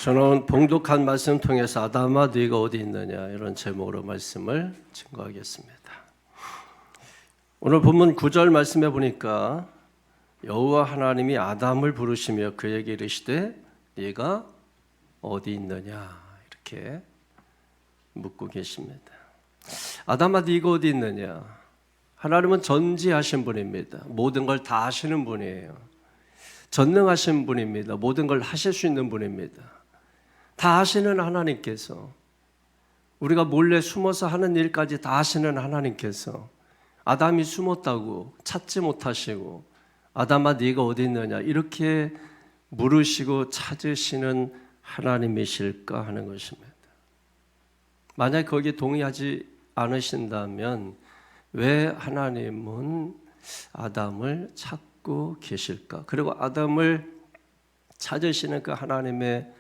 저는 봉독한 말씀 통해서 아담아 네가 어디 있느냐 이런 제목으로 말씀을 증거하겠습니다. 오늘 본문 9절 말씀해 보니까 여호와 하나님이 아담을 부르시며 그에게 이르시되 네가 어디 있느냐 이렇게 묻고 계십니다. 아담아 네가 어디 있느냐? 하나님은 전지하신 분입니다. 모든 걸 다 아시는 분이에요. 전능하신 분입니다. 모든 걸 하실 수 있는 분입니다. 다 아시는 하나님께서, 우리가 몰래 숨어서 하는 일까지 다 아시는 하나님께서 아담이 숨었다고 찾지 못하시고 아담아 네가 어디 있느냐 이렇게 물으시고 찾으시는 하나님이실까 하는 것입니다. 만약 거기에 동의하지 않으신다면 왜 하나님은 아담을 찾고 계실까? 그리고 아담을 찾으시는 그 하나님의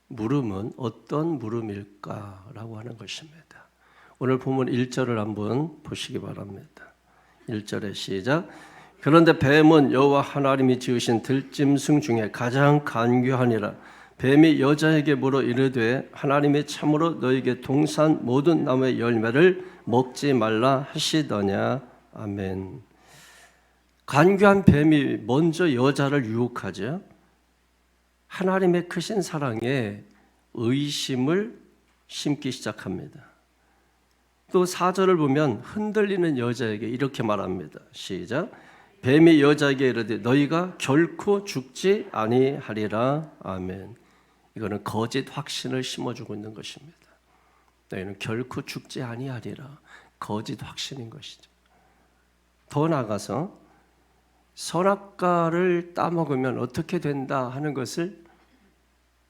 물음은 어떤 물음일까라고 하는 것입니다. 오늘 본문 1절을 한번 보시기 바랍니다. 1절에 시작. 그런데 뱀은 여호와 하나님이 지으신 들짐승 중에 가장 간교하니라. 뱀이 여자에게 물어 이르되 하나님이 참으로 너에게 동산 모든 나무의 열매를 먹지 말라 하시더냐. 아멘. 간교한 뱀이 먼저 여자를 유혹하죠. 하나님의 크신 사랑에 의심을 심기 시작합니다. 또 4절을 보면 흔들리는 여자에게 이렇게 말합니다. 시작. 뱀이 여자에게 이르되 너희가 결코 죽지 아니하리라. 아멘. 이거는 거짓 확신을 심어주고 있는 것입니다. 너희는 결코 죽지 아니하리라. 거짓 확신인 것이죠. 더 나아가서 선악과를 따먹으면 어떻게 된다 하는 것을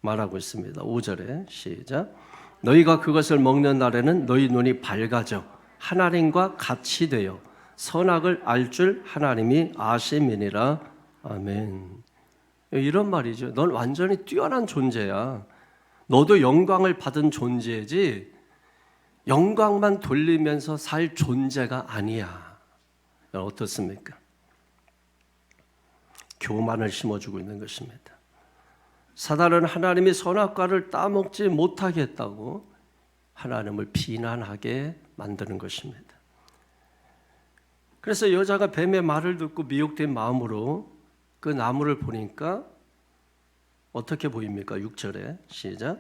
말하고 있습니다. 5절에 시작. 너희가 그것을 먹는 날에는 너희 눈이 밝아져 하나님과 같이 되어 선악을 알 줄 하나님이 아심이니라. 아멘. 이런 말이죠. 넌 완전히 뛰어난 존재야. 너도 영광을 받은 존재지 영광만 돌리면서 살 존재가 아니야. 어떻습니까? 교만을 심어주고 있는 것입니다. 사단은 하나님이 선악과를 따먹지 못하겠다고 하나님을 비난하게 만드는 것입니다. 그래서 여자가 뱀의 말을 듣고 미혹된 마음으로 그 나무를 보니까 어떻게 보입니까? 6절에 시작.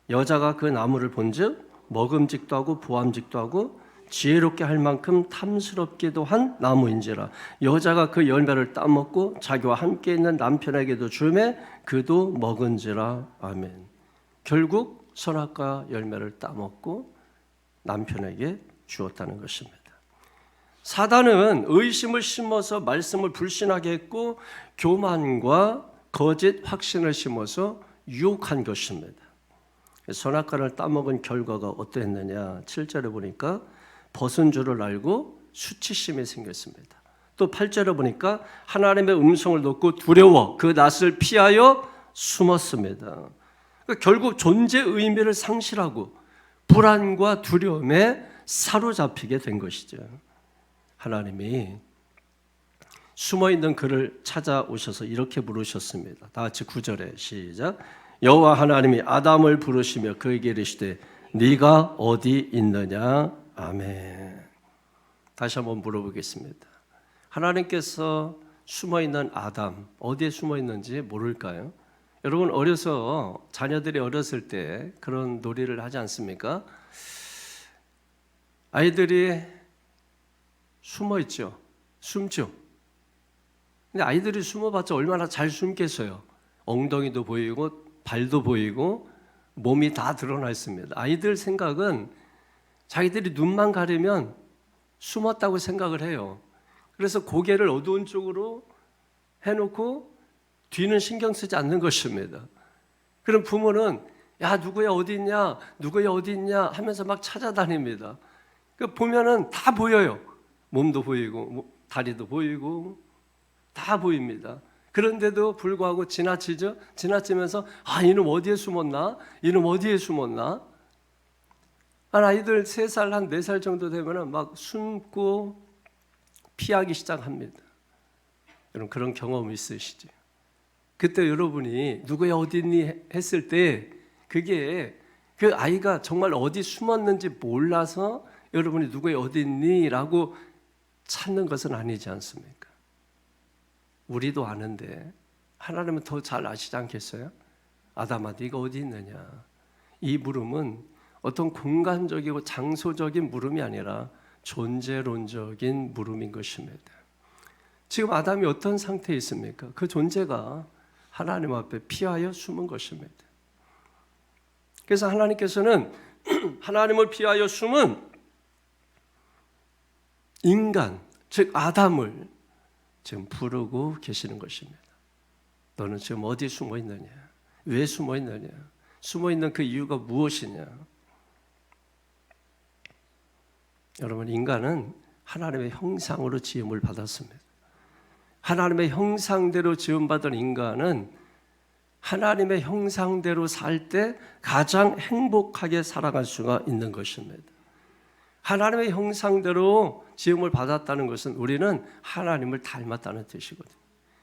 여자가 그 나무를 본즉 먹음직도 하고 보암직도 하고 지혜롭게 할 만큼 탐스럽기도 한 나무인지라. 여자가 그 열매를 따먹고 자기와 함께 있는 남편에게도 주매 그도 먹은지라. 아멘. 결국 선악과 열매를 따먹고 남편에게 주었다는 것입니다. 사단은 의심을 심어서 말씀을 불신하게 했고 교만과 거짓 확신을 심어서 유혹한 것입니다. 선악과를 따먹은 결과가 어땠느냐. 7절에 보니까 벗은 줄을 알고 수치심이 생겼습니다. 또 8절에 보니까 하나님의 음성을 듣고 두려워 그 낯을 피하여 숨었습니다. 그러니까 결국 존재의 의미를 상실하고 불안과 두려움에 사로잡히게 된 것이죠. 하나님이 숨어있는 그를 찾아오셔서 이렇게 부르셨습니다. 다 같이 9절에 시작. 여호와 하나님이 아담을 부르시며 그에게 이르시되 네가 어디 있느냐. 아멘. 다시 한번 물어보겠습니다. 하나님께서 숨어있는 아담 어디에 숨어있는지 모를까요? 여러분 어려서 자녀들이 어렸을 때 그런 놀이를 하지 않습니까? 아이들이 숨어있죠. 숨죠. 근데 아이들이 숨어봤자 얼마나 잘 숨겠어요. 엉덩이도 보이고 발도 보이고 몸이 다 드러나 있습니다. 아이들 생각은 자기들이 눈만 가리면 숨었다고 생각을 해요. 그래서 고개를 어두운 쪽으로 해놓고 뒤는 신경 쓰지 않는 것입니다. 그럼 부모는 야 누구야 어디 있냐 누구야 어디 있냐 하면서 막 찾아다닙니다. 보면은 다 보여요. 몸도 보이고 다리도 보이고 다 보입니다. 그런데도 불구하고 지나치죠. 지나치면서 아 이놈 어디에 숨었나? 이놈 어디에 숨었나? 아이들 3살 한 4살 정도 되면 막 숨고 피하기 시작합니다. 여러분 그런 경험 있으시죠? 그때 여러분이 누구야 어디 있니 했을 때 그게 그 아이가 정말 어디 숨었는지 몰라서 여러분이 누구야 어디 있니 라고 찾는 것은 아니지 않습니까? 우리도 아는데 하나님은 더 잘 아시지 않겠어요? 아담아 네가 어디 있느냐. 이 물음은 어떤 공간적이고 장소적인 물음이 아니라 존재론적인 물음인 것입니다. 지금 아담이 어떤 상태에 있습니까? 그 존재가 하나님 앞에 피하여 숨은 것입니다. 그래서 하나님께서는 하나님을 피하여 숨은 인간, 즉 아담을 지금 부르고 계시는 것입니다. 너는 지금 어디 숨어 있느냐? 왜 숨어 있느냐? 숨어 있는 그 이유가 무엇이냐? 여러분, 인간은 하나님의 형상으로 지음을 받았습니다. 하나님의 형상대로 지음받은 인간은 하나님의 형상대로 살 때 가장 행복하게 살아갈 수가 있는 것입니다. 하나님의 형상대로 지음을 받았다는 것은 우리는 하나님을 닮았다는 뜻이거든요.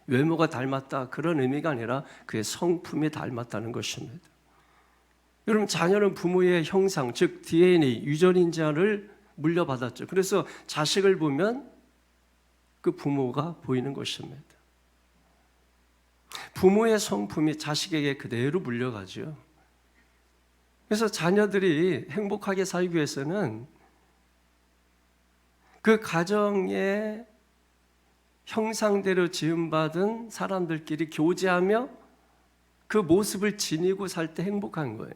외모가 닮았다 그런 의미가 아니라 그의 성품이 닮았다는 것입니다. 여러분, 자녀는 부모의 형상, 즉 DNA, 유전인자를 물려받았죠. 그래서 자식을 보면 그 부모가 보이는 것입니다. 부모의 성품이 자식에게 그대로 물려가죠. 그래서 자녀들이 행복하게 살기 위해서는 그 가정의 형상대로 지음받은 사람들끼리 교제하며 그 모습을 지니고 살 때 행복한 거예요.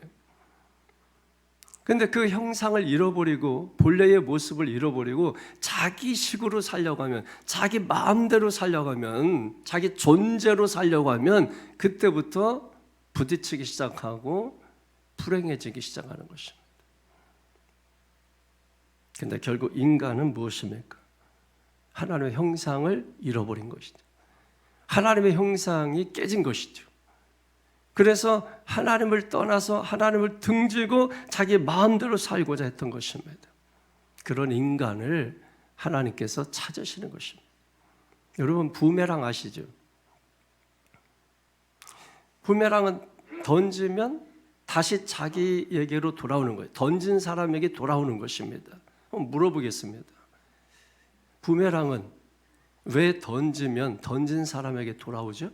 그런데 그 형상을 잃어버리고 본래의 모습을 잃어버리고 자기 식으로 살려고 하면, 자기 마음대로 살려고 하면, 자기 존재로 살려고 하면 그때부터 부딪히기 시작하고 불행해지기 시작하는 것입니다. 그런데 결국 인간은 무엇입니까? 하나님의 형상을 잃어버린 것이죠. 하나님의 형상이 깨진 것이죠. 그래서 하나님을 떠나서 하나님을 등지고 자기 마음대로 살고자 했던 것입니다. 그런 인간을 하나님께서 찾으시는 것입니다. 여러분, 부메랑 아시죠? 부메랑은 던지면 다시 자기에게로 돌아오는 거예요. 던진 사람에게 돌아오는 것입니다. 한번 물어보겠습니다. 부메랑은 왜 던지면 던진 사람에게 돌아오죠?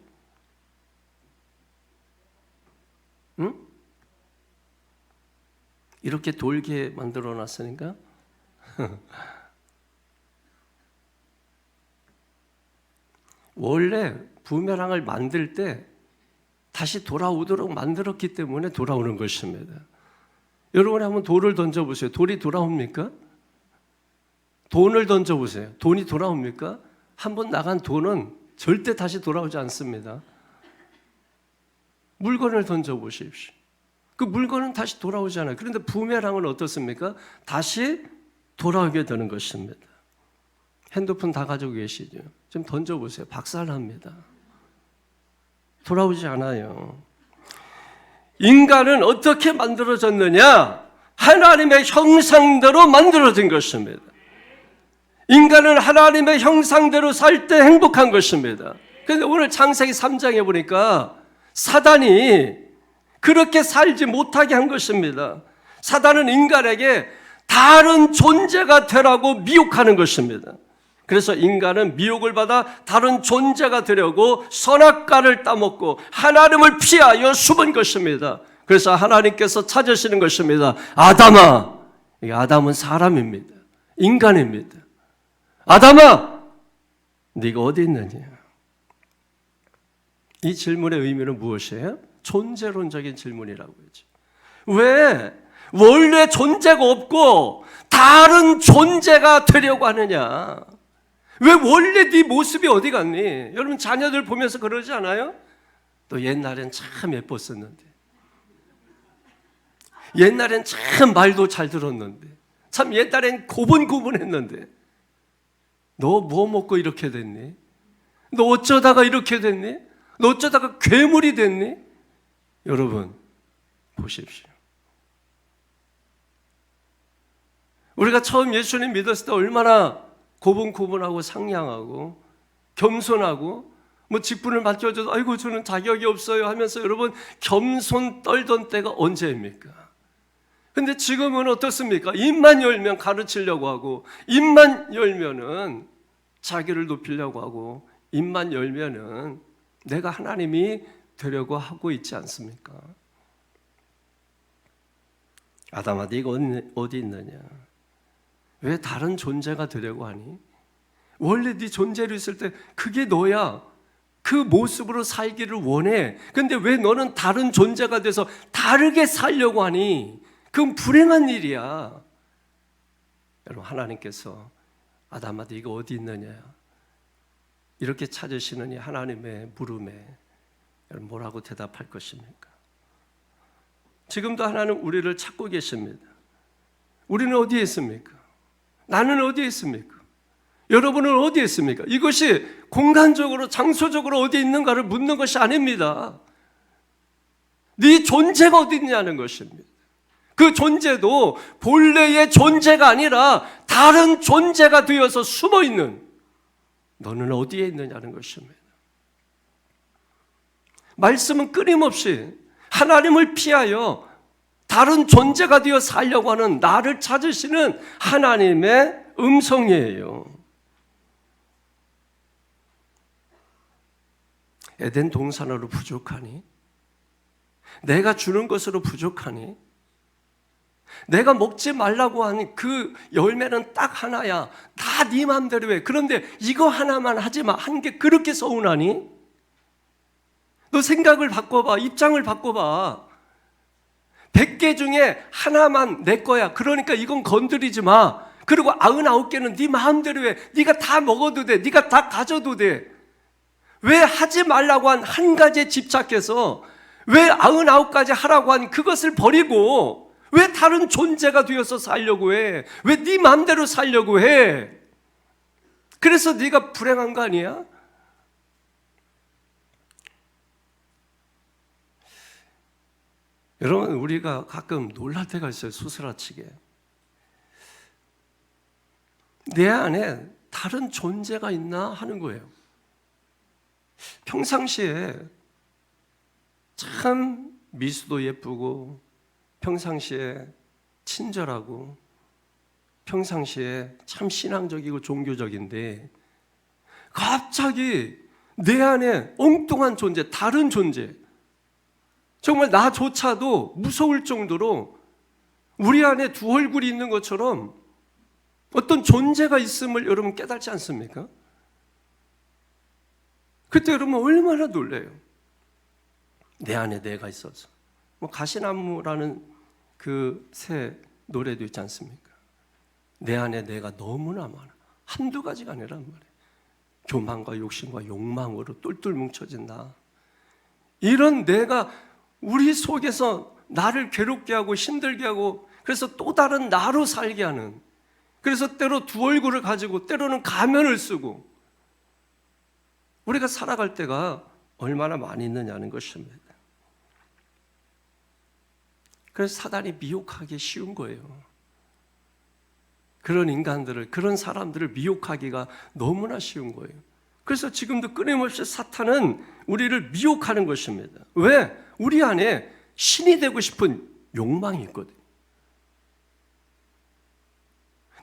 응? 이렇게 돌게 만들어 놨으니까 원래 부메랑을 만들 때 다시 돌아오도록 만들었기 때문에 돌아오는 것입니다. 여러분이 한번 돌을 던져보세요. 돌이 돌아옵니까? 돈을 던져보세요. 돈이 돌아옵니까? 한번 나간 돈은 절대 다시 돌아오지 않습니다. 물건을 던져보십시오. 그 물건은 다시 돌아오잖아요. 그런데 부메랑은 어떻습니까? 다시 돌아오게 되는 것입니다. 핸드폰 다 가지고 계시죠? 좀 던져보세요. 박살납니다. 돌아오지 않아요. 인간은 어떻게 만들어졌느냐? 하나님의 형상대로 만들어진 것입니다. 인간은 하나님의 형상대로 살 때 행복한 것입니다. 그런데 오늘 창세기 3장에 보니까 사단이 그렇게 살지 못하게 한 것입니다. 사단은 인간에게 다른 존재가 되라고 미혹하는 것입니다. 그래서 인간은 미혹을 받아 다른 존재가 되려고 선악과를 따먹고 하나님을 피하여 숨은 것입니다. 그래서 하나님께서 찾으시는 것입니다. 아담아, 아담은 사람입니다. 인간입니다. 아담아, 네가 어디 있느냐? 이 질문의 의미는 무엇이에요? 존재론적인 질문이라고 하죠. 왜 원래 존재가 없고 다른 존재가 되려고 하느냐? 왜 원래 네 모습이 어디 갔니? 여러분, 자녀들 보면서 그러지 않아요? 또 옛날엔 참 예뻤었는데, 옛날엔 참 말도 잘 들었는데, 참 옛날엔 고분고분했는데, 너 뭐 먹고 이렇게 됐니? 너 어쩌다가 이렇게 됐니? 너 어쩌다가 괴물이 됐니? 여러분, 보십시오. 우리가 처음 예수님 믿었을 때 얼마나 고분고분하고 상냥하고 겸손하고 뭐 직분을 맡겨줘도 아이고 저는 자격이 없어요 하면서 여러분 겸손 떨던 때가 언제입니까? 근데 지금은 어떻습니까? 입만 열면 가르치려고 하고, 입만 열면은 자기를 높이려고 하고, 입만 열면은 내가 하나님이 되려고 하고 있지 않습니까? 아담아 네가 어디 있느냐? 왜 다른 존재가 되려고 하니? 원래 네 존재로 있을 때 그게 너야. 그 모습으로 살기를 원해. 근데 왜 너는 다른 존재가 돼서 다르게 살려고 하니? 그건 불행한 일이야. 여러분, 하나님께서 아담아 네가 어디 있느냐 이렇게 찾으시는 이 하나님의 물음에 여러분 뭐라고 대답할 것입니까? 지금도 하나님 우리를 찾고 계십니다. 우리는 어디에 있습니까? 나는 어디에 있습니까? 여러분은 어디에 있습니까? 이것이 공간적으로 장소적으로 어디에 있는가를 묻는 것이 아닙니다. 네 존재가 어디 있냐는 것입니다. 그 존재도 본래의 존재가 아니라 다른 존재가 되어서 숨어있는 너는 어디에 있느냐는 것입니다. 말씀은 끊임없이 하나님을 피하여 다른 존재가 되어 살려고 하는 나를 찾으시는 하나님의 음성이에요. 에덴 동산으로 부족하니? 내가 주는 것으로 부족하니? 내가 먹지 말라고 하는 그 열매는 딱 하나야. 다 네 마음대로 해. 그런데 이거 하나만 하지 마. 한 게 그렇게 서운하니? 너 생각을 바꿔봐. 입장을 바꿔봐. 100개 중에 하나만 내 거야. 그러니까 이건 건드리지 마. 그리고 99개는 네 마음대로 해. 네가 다 먹어도 돼. 네가 다 가져도 돼. 왜 하지 말라고 한 한 가지에 집착해서 왜 99가지 하라고 한 그것을 버리고 왜 다른 존재가 되어서 살려고 해? 왜 네 마음대로 살려고 해? 그래서 네가 불행한 거 아니야? 여러분, 우리가 가끔 놀랄 때가 있어요. 소스라치게. 내 안에 다른 존재가 있나 하는 거예요. 평상시에 참 미수도 예쁘고, 평상시에 친절하고, 평상시에 참 신앙적이고 종교적인데 갑자기 내 안에 엉뚱한 존재, 다른 존재, 정말 나조차도 무서울 정도로 우리 안에 두 얼굴이 있는 것처럼 어떤 존재가 있음을 여러분 깨닫지 않습니까? 그때 여러분 얼마나 놀래요. 내 안에 내가 있어서. 뭐 가시나무라는 그 새 노래도 있지 않습니까? 내 안에 내가 너무나 많아. 한두 가지가 아니란 말이에요. 교만과 욕심과 욕망으로 똘똘 뭉쳐진 나. 이런 내가 우리 속에서 나를 괴롭게 하고 힘들게 하고, 그래서 또 다른 나로 살게 하는, 그래서 때로 두 얼굴을 가지고 때로는 가면을 쓰고 우리가 살아갈 때가 얼마나 많이 있느냐는 것입니다. 그래서 사단이 미혹하기 쉬운 거예요. 그런 인간들을, 그런 사람들을 미혹하기가 너무나 쉬운 거예요. 그래서 지금도 끊임없이 사탄은 우리를 미혹하는 것입니다. 왜? 우리 안에 신이 되고 싶은 욕망이 있거든요.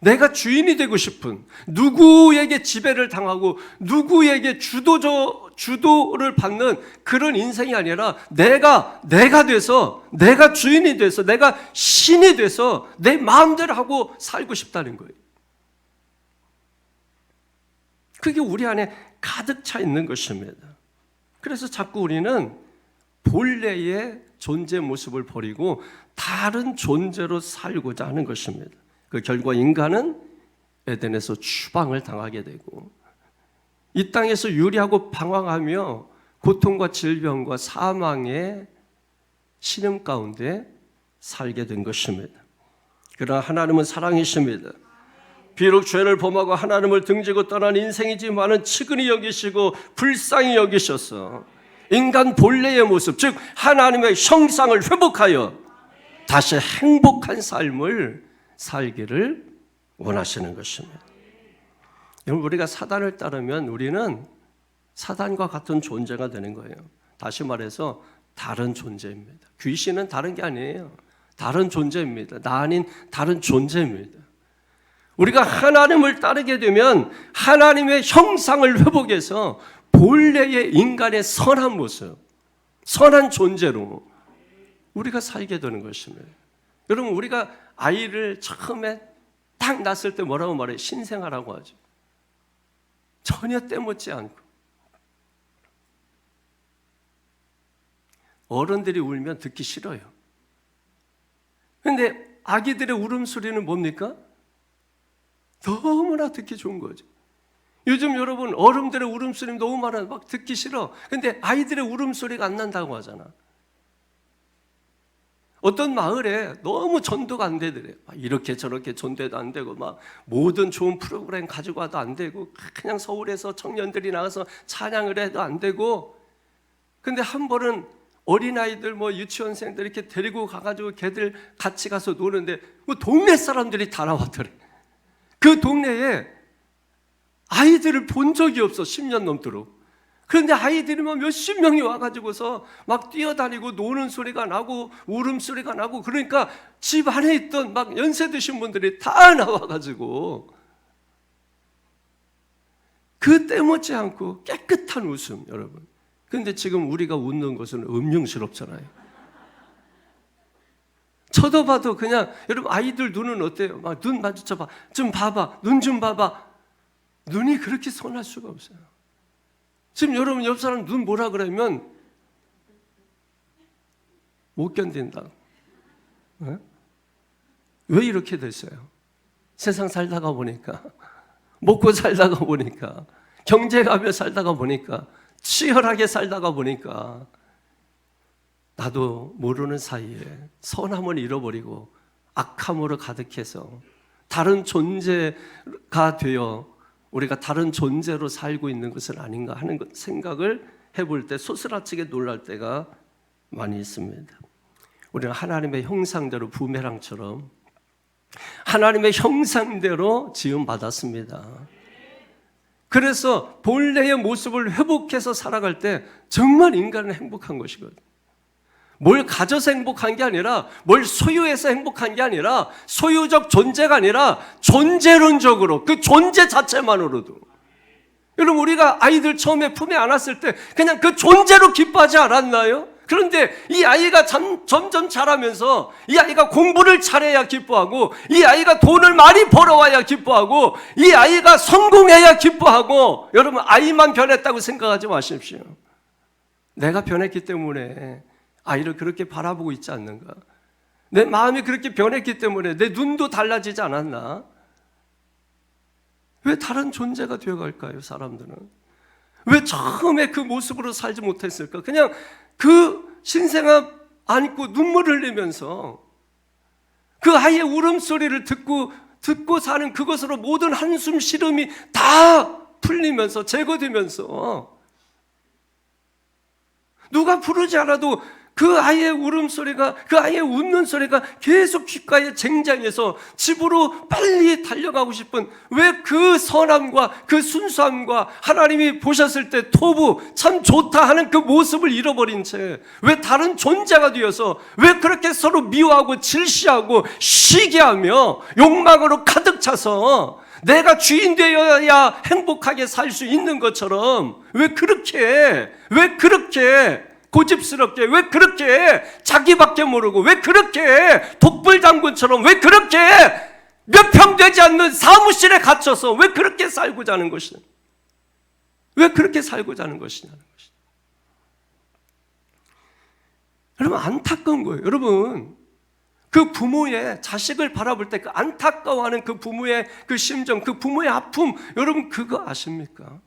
내가 주인이 되고 싶은, 누구에게 지배를 당하고 누구에게 주도를 받는 그런 인생이 아니라 내가 돼서, 내가 주인이 돼서, 내가 신이 돼서 내 마음대로 하고 살고 싶다는 거예요. 그게 우리 안에 가득 차 있는 것입니다. 그래서 자꾸 우리는 본래의 존재 모습을 버리고 다른 존재로 살고자 하는 것입니다. 그 결과 인간은 에덴에서 추방을 당하게 되고 이 땅에서 유리하고 방황하며 고통과 질병과 사망의 신음 가운데 살게 된 것입니다. 그러나 하나님은 사랑이십니다. 비록 죄를 범하고 하나님을 등지고 떠난 인생이지만은 측은히 여기시고 불쌍히 여기셔서 인간 본래의 모습, 즉 하나님의 형상을 회복하여 다시 행복한 삶을 살기를 원하시는 것입니다. 여러분, 우리가 사단을 따르면 우리는 사단과 같은 존재가 되는 거예요. 다시 말해서 다른 존재입니다. 귀신은 다른 게 아니에요. 다른 존재입니다. 나 아닌 다른 존재입니다. 우리가 하나님을 따르게 되면 하나님의 형상을 회복해서 본래의 인간의 선한 모습, 선한 존재로 우리가 살게 되는 것입니다. 여러분, 우리가 아이를 처음에 딱 낳았을 때 뭐라고 말해요? 신생아라고 하죠. 전혀 때묻지 않고. 어른들이 울면 듣기 싫어요. 그런데 아기들의 울음소리는 뭡니까? 너무나 듣기 좋은 거죠. 요즘 여러분 어른들의 울음소리 너무 많아요. 막 듣기 싫어. 근데 아이들의 울음소리가 안 난다고 하잖아. 어떤 마을에 너무 전도가 안 되더래요. 이렇게 저렇게 전도도 안 되고 막 모든 좋은 프로그램 가지고 와도 안 되고 그냥 서울에서 청년들이 나가서 찬양을 해도 안 되고. 근데 한 번은 어린아이들 뭐 유치원생들 이렇게 데리고 가가지고 걔들 같이 가서 노는데 뭐 동네 사람들이 다 나왔더래. 그 동네에 아이들을 본 적이 없어. 10년 넘도록. 그런데 아이들이 막 몇십 명이 와가지고서 막 뛰어다니고 노는 소리가 나고 울음소리가 나고, 그러니까 집 안에 있던 막 연세 드신 분들이 다 나와가지고 그 때묻지 않고 깨끗한 웃음. 여러분, 그런데 지금 우리가 웃는 것은 음흉스럽잖아요. 쳐다봐도 그냥, 여러분 아이들 눈은 어때요? 막 눈 마주쳐봐. 좀 봐봐. 눈 좀 봐봐. 눈이 그렇게 선할 수가 없어요. 지금 여러분 옆 사람 눈 보라 그러면 못 견딘다. 네? 왜 이렇게 됐어요? 세상 살다가 보니까, 먹고 살다가 보니까, 경제가며 살다가 보니까, 치열하게 살다가 보니까 나도 모르는 사이에 선함을 잃어버리고 악함으로 가득해서 다른 존재가 되어 우리가 다른 존재로 살고 있는 것은 아닌가 하는 생각을 해볼 때 소스라치게 놀랄 때가 많이 있습니다. 우리는 하나님의 형상대로 부메랑처럼 하나님의 형상대로 지음받았습니다. 그래서 본래의 모습을 회복해서 살아갈 때 정말 인간은 행복한 것이거든요. 뭘 가져서 행복한 게 아니라, 뭘 소유해서 행복한 게 아니라, 소유적 존재가 아니라 존재론적으로, 그 존재 자체만으로도. 여러분, 우리가 아이들 처음에 품에 안았을 때 그냥 그 존재로 기뻐하지 않았나요? 그런데 이 아이가 점점 자라면서 이 아이가 공부를 잘해야 기뻐하고, 이 아이가 돈을 많이 벌어와야 기뻐하고, 이 아이가 성공해야 기뻐하고. 여러분, 아이만 변했다고 생각하지 마십시오. 내가 변했기 때문에 아이를 그렇게 바라보고 있지 않는가? 내 마음이 그렇게 변했기 때문에 내 눈도 달라지지 않았나? 왜 다른 존재가 되어갈까요, 사람들은? 왜 처음에 그 모습으로 살지 못했을까? 그냥 그 신생아 안고 눈물 흘리면서 그 아이의 울음소리를 듣고 사는 그것으로 모든 한숨 시름이 다 풀리면서 제거되면서, 누가 부르지 않아도 그 아이의 울음소리가, 그 아이의 웃는 소리가 계속 귓가에 쟁장해서 집으로 빨리 달려가고 싶은, 왜 그 선함과 그 순수함과 하나님이 보셨을 때 토부 참 좋다 하는 그 모습을 잃어버린 채 왜 다른 존재가 되어서 왜 그렇게 서로 미워하고 질시하고 시기하며 욕망으로 가득 차서 내가 주인 되어야 행복하게 살 수 있는 것처럼 왜 그렇게 고집스럽게, 왜 그렇게 자기밖에 모르고, 왜 그렇게 독불장군처럼, 왜 그렇게 몇 평 되지 않는 사무실에 갇혀서 왜 그렇게 살고자 하는 것이냐? 왜 그렇게 살고자 하는 것이냐는 것이죠. 여러분, 안타까운 거예요. 여러분, 그 부모의 자식을 바라볼 때 그 안타까워하는 그 부모의 그 심정, 그 부모의 아픔, 여러분 그거 아십니까?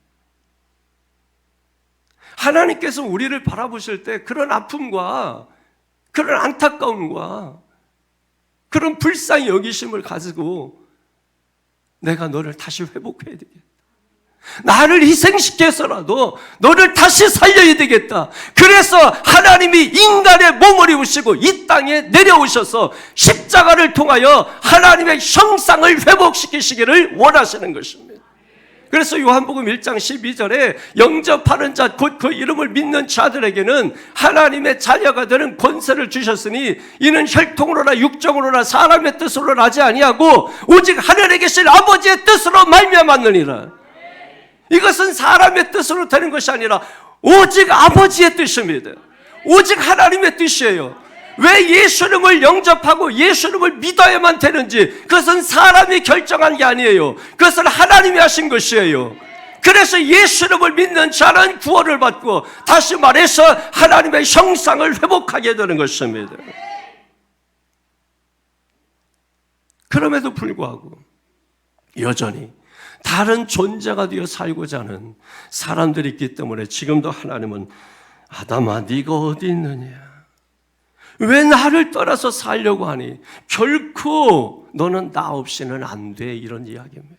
하나님께서 우리를 바라보실 때 그런 아픔과 그런 안타까움과 그런 불쌍히 여기심을 가지고 내가 너를 다시 회복해야 되겠다. 나를 희생시켜서라도 너를 다시 살려야 되겠다. 그래서 하나님이 인간의 몸을 입으시고 이 땅에 내려오셔서 십자가를 통하여 하나님의 형상을 회복시키시기를 원하시는 것입니다. 그래서 요한복음 1장 12절에 영접하는 자, 곧 그 이름을 믿는 자들에게는 하나님의 자녀가 되는 권세를 주셨으니 이는 혈통으로나 육정으로나 사람의 뜻으로 나지 아니하고 오직 하늘에 계신 아버지의 뜻으로 말미암았느니라. 이것은 사람의 뜻으로 되는 것이 아니라 오직 아버지의 뜻입니다. 오직 하나님의 뜻이에요. 왜 예수 이름을 영접하고 예수 이름을 믿어야만 되는지 그것은 사람이 결정한 게 아니에요. 그것은 하나님이 하신 것이에요. 그래서 예수 이름을 믿는 자는 구원을 받고 다시 말해서 하나님의 형상을 회복하게 되는 것입니다. 그럼에도 불구하고 여전히 다른 존재가 되어 살고자 하는 사람들이 있기 때문에 지금도 하나님은 아담아 네가 어디 있느냐? 왜 나를 떠나서 살려고 하니? 결코 너는 나 없이는 안 돼. 이런 이야기입니다.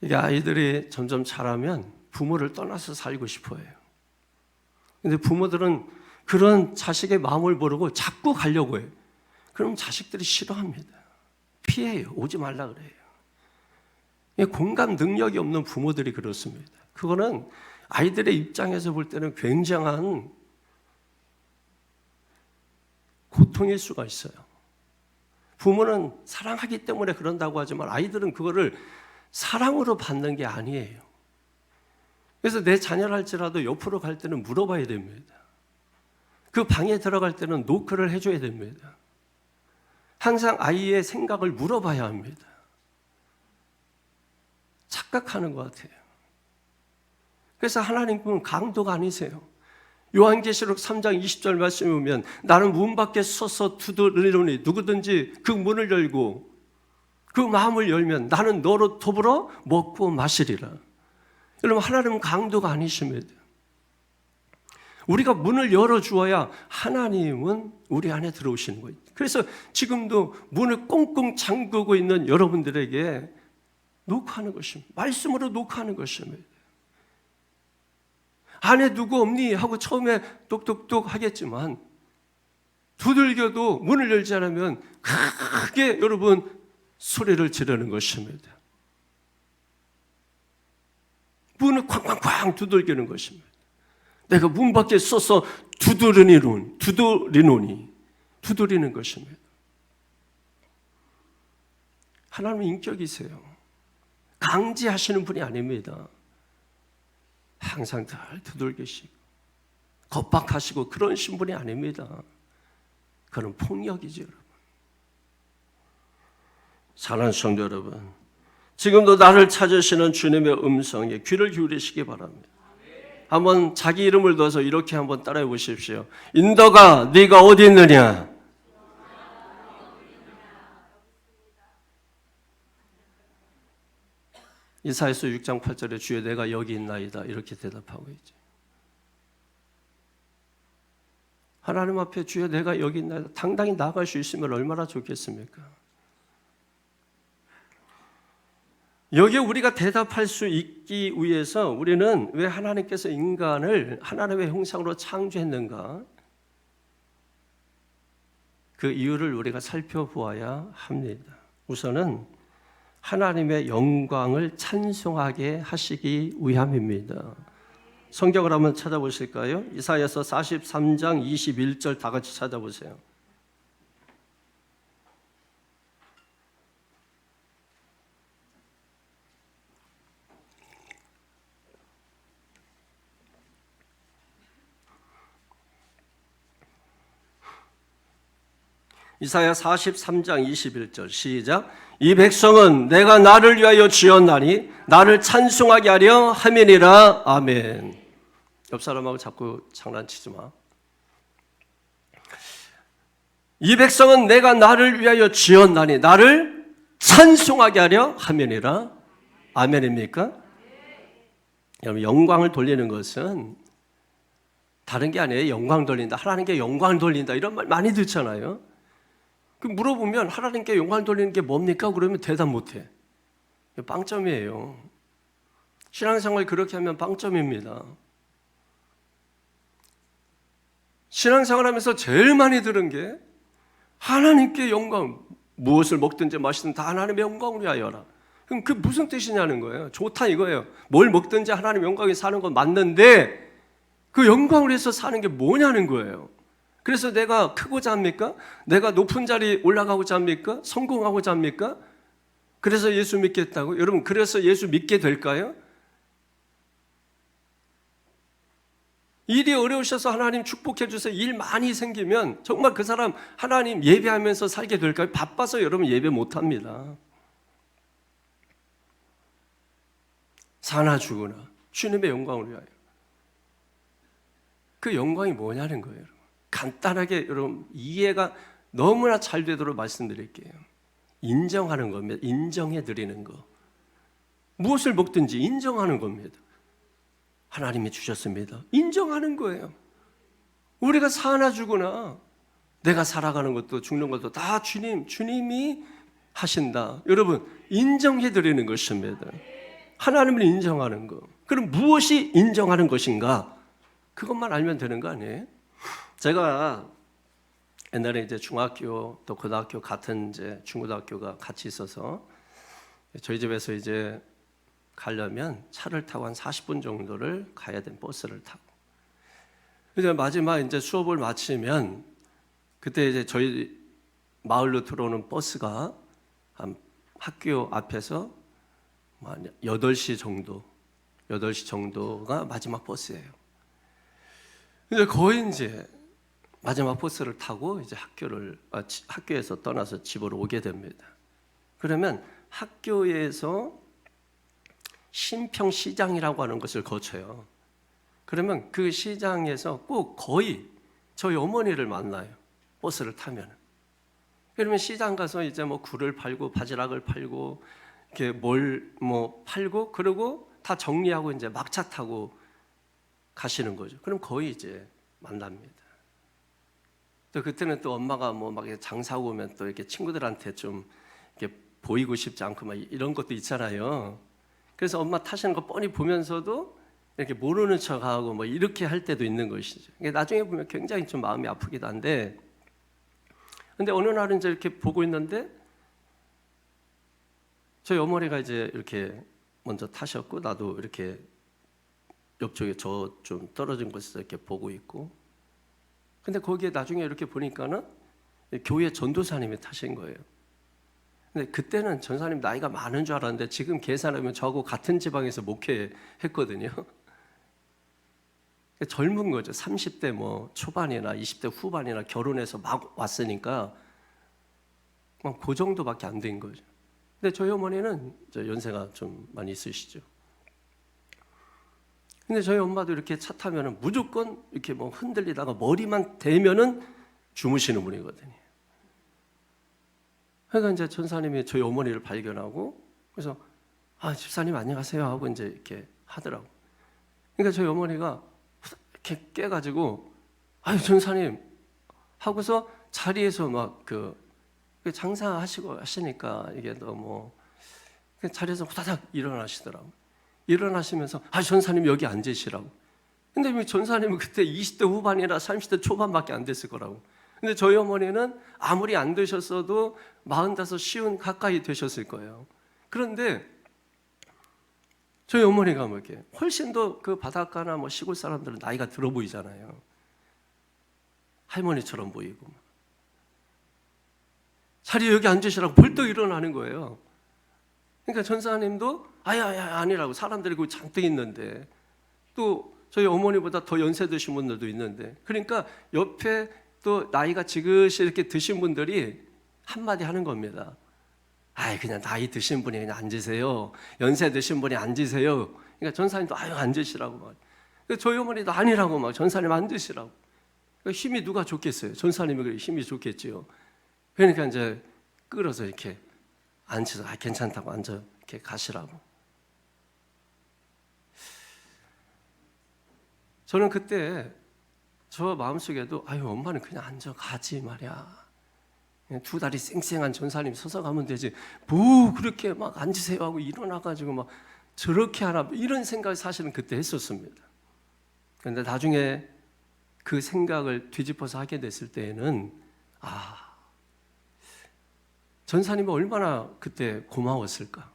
이게 아이들이 점점 자라면 부모를 떠나서 살고 싶어 해요. 근데 부모들은 그런 자식의 마음을 모르고 자꾸 가려고 해요. 그럼 자식들이 싫어합니다. 피해요. 오지 말라 그래요. 공감 능력이 없는 부모들이 그렇습니다. 그거는 아이들의 입장에서 볼 때는 굉장한 고통일 수가 있어요. 부모는 사랑하기 때문에 그런다고 하지만 아이들은 그거를 사랑으로 받는 게 아니에요. 그래서 내 자녀를 할지라도 옆으로 갈 때는 물어봐야 됩니다. 그 방에 들어갈 때는 노크를 해줘야 됩니다. 항상 아이의 생각을 물어봐야 합니다. 착각하는 것 같아요. 그래서 하나님은 강도가 아니세요. 요한계시록 3장 20절 말씀에 보면 나는 문 밖에 서서 두드리노니 누구든지 그 문을 열고 그 마음을 열면 나는 너로 더불어 먹고 마시리라. 여러분 하나님은 강도가 아니십니다. 우리가 문을 열어주어야 하나님은 우리 안에 들어오시는 거예요. 그래서 지금도 문을 꽁꽁 잠그고 있는 여러분들에게 녹화하는 것입니다. 말씀으로 녹화하는 것입니다. 안에 누구 없니? 하고 처음에 똑똑똑 하겠지만 두들겨도 문을 열지 않으면 크게 여러분 소리를 지르는 것입니다. 문을 쾅쾅쾅 두들기는 것입니다. 내가 문 밖에 서서 두드리노니 두드리는 것입니다. 하나님은 인격이세요. 강제하시는 분이 아닙니다. 항상 잘 두들기시고 겁박하시고 그런 신분이 아닙니다. 그건 폭력이죠, 여러분. 사랑하는 성도 여러분, 지금도 나를 찾으시는 주님의 음성에 귀를 기울이시기 바랍니다. 한번 자기 이름을 넣어서 이렇게 한번 따라해 보십시오. 인더가 네가 어디 있느냐? 이사야서 6장 8절에 주여 내가 여기 있나이다 이렇게 대답하고 있죠. 하나님 앞에 주여 내가 여기 있나이다 당당히 나아갈 수 있으면 얼마나 좋겠습니까? 여기에 우리가 대답할 수 있기 위해서 우리는 왜 하나님께서 인간을 하나님의 형상으로 창조했는가? 그 이유를 우리가 살펴보아야 합니다. 우선은 하나님의 영광을 찬송하게 하시기 위함입니다. 성경을 한번 찾아보실까요? 이사야서 43장 21절 다 같이 찾아보세요. 이사야 43장 21절 시작. 이 백성은 내가 나를 위하여 지었나니 나를 찬송하게 하려 함이니라. 아멘. 옆 사람하고 자꾸 장난치지 마. 이 백성은 내가 나를 위하여 지었나니 나를 찬송하게 하려 함이니라. 아멘입니까? 여러분 영광을 돌리는 것은 다른 게 아니에요. 영광 돌린다. 하나님께 영광 돌린다. 이런 말 많이 듣잖아요. 그 물어보면 하나님께 영광 돌리는 게 뭡니까? 그러면 대답 못해. 빵점이에요. 신앙생활 그렇게 하면 빵점입니다. 신앙생활 하면서 제일 많이 들은 게 하나님께 영광, 무엇을 먹든지 마시든 다 하나님의 영광을 위하여라. 그럼 그 무슨 뜻이냐는 거예요. 좋다 이거예요. 뭘 먹든지 하나님 영광에 사는 건 맞는데 그 영광을 위해서 사는 게 뭐냐는 거예요. 그래서 내가 크고자 합니까? 내가 높은 자리 올라가고자 합니까? 성공하고자 합니까? 그래서 예수 믿겠다고? 여러분, 그래서 예수 믿게 될까요? 일이 어려우셔서 하나님 축복해 주세요. 일 많이 생기면 정말 그 사람 하나님 예배하면서 살게 될까요? 바빠서 여러분 예배 못 합니다. 사나 죽으나 주님의 영광을 위하여. 그 영광이 뭐냐는 거예요. 간단하게 여러분 이해가 너무나 잘 되도록 말씀드릴게요. 인정하는 겁니다. 인정해 드리는 거. 무엇을 먹든지 인정하는 겁니다. 하나님이 주셨습니다. 인정하는 거예요. 우리가 사나 죽으나 내가 살아가는 것도 죽는 것도 다 주님이 하신다. 여러분 인정해 드리는 것입니다. 하나님을 인정하는 거. 그럼 무엇이 인정하는 것인가? 그것만 알면 되는 거 아니에요? 제가 옛날에 이제 중학교 또 고등학교 같은 이제 중고등학교가 같이 있어서 저희 집에서 이제 가려면 차를 타고 한 40분 정도를 가야 된 버스를 타고 이제 마지막 이제 수업을 마치면 그때 이제 저희 마을로 들어오는 버스가 한 학교 앞에서 8시 정도가 마지막 버스예요. 근데 거의 이제 마지막 버스를 타고 이제 학교에서 떠나서 집으로 오게 됩니다. 그러면 학교에서 신평시장이라고 하는 것을 거쳐요. 그러면 그 시장에서 꼭 거의 저희 어머니를 만나요. 버스를 타면. 그러면 시장 가서 이제 뭐 굴을 팔고 바지락을 팔고 이렇게 뭘 뭐 팔고 그러고 다 정리하고 이제 막차 타고 가시는 거죠. 그럼 거의 이제 만납니다. 또 그때는 또 엄마가 뭐 막 장사하고 오면 또 이렇게 친구들한테 좀 이렇게 보이고 싶지 않고 막 이런 것도 있잖아요. 그래서 엄마 타시는 거 뻔히 보면서도 이렇게 모르는 척하고 뭐 이렇게 할 때도 있는 것이죠. 나중에 보면 굉장히 좀 마음이 아프기도 한데, 근데 어느 날은 이제 이렇게 보고 있는데 저희 어머니가 이제 이렇게 먼저 타셨고 나도 이렇게 옆쪽에 저 좀 떨어진 곳에서 이렇게 보고 있고, 근데 거기에 나중에 이렇게 보니까는 교회 전도사님이 타신 거예요. 근데 그때는 전사님 나이가 많은 줄 알았는데 지금 계산하면 저하고 같은 지방에서 목회했거든요. 젊은 거죠. 30대 뭐 초반이나 20대 후반이나 결혼해서 막 왔으니까 막 그 정도밖에 안 된 거죠. 근데 저희 어머니는 연세가 좀 많이 있으시죠. 근데 저희 엄마도 이렇게 차 타면은 무조건 이렇게 뭐 흔들리다가 머리만 대면은 주무시는 분이거든요. 그러니까 이제 전사님이 저희 어머니를 발견하고 그래서 집사님 안녕하세요 하고 이제 이렇게 하더라고. 그러니까 저희 어머니가 이렇게 깨가지고 전사님 하고서 자리에서 막 장사하시고 하시니까 이게 너무 자리에서 후다닥 일어나시더라고. 일어나시면서 전사님 여기 앉으시라고. 근데 전사님은 그때 20대 후반이나 30대 초반밖에 안 됐을 거라고. 근데 저희 어머니는 아무리 안 되셨어도 45, 50 가까이 되셨을 거예요. 그런데 저희 어머니가 뭐 이렇게 훨씬 더 그 바닷가나 뭐 시골 사람들은 나이가 들어 보이잖아요. 할머니처럼 보이고. 자리에 여기 앉으시라고 벌떡 일어나는 거예요. 그러니까 전사님도 아니라고. 사람들이 거기 잔뜩 있는데 또 저희 어머니보다 더 연세 드신 분들도 있는데, 그러니까 옆에 또 나이가 지그시 이렇게 드신 분들이 한마디 하는 겁니다. 그냥 나이 드신 분이 그냥 앉으세요. 연세 드신 분이 앉으세요. 그러니까 전사님도 앉으시라고 막. 저희 어머니도 아니라고 막 전사님 앉으시라고. 그러니까 힘이 누가 좋겠어요? 전사님이 힘이 좋겠지요. 그러니까 이제 끌어서 이렇게 앉혀서 괜찮다고 앉아 이렇게 가시라고. 저는 그때 저 마음속에도 엄마는 그냥 앉아 가지 말이야. 두 다리 쌩쌩한 전사님 서서 가면 되지. 뭐 그렇게 막 앉으세요 하고 일어나가지고 막 저렇게 하나, 이런 생각을 사실은 그때 했었습니다. 그런데 나중에 그 생각을 뒤집어서 하게 됐을 때에는 전사님은 얼마나 그때 고마웠을까?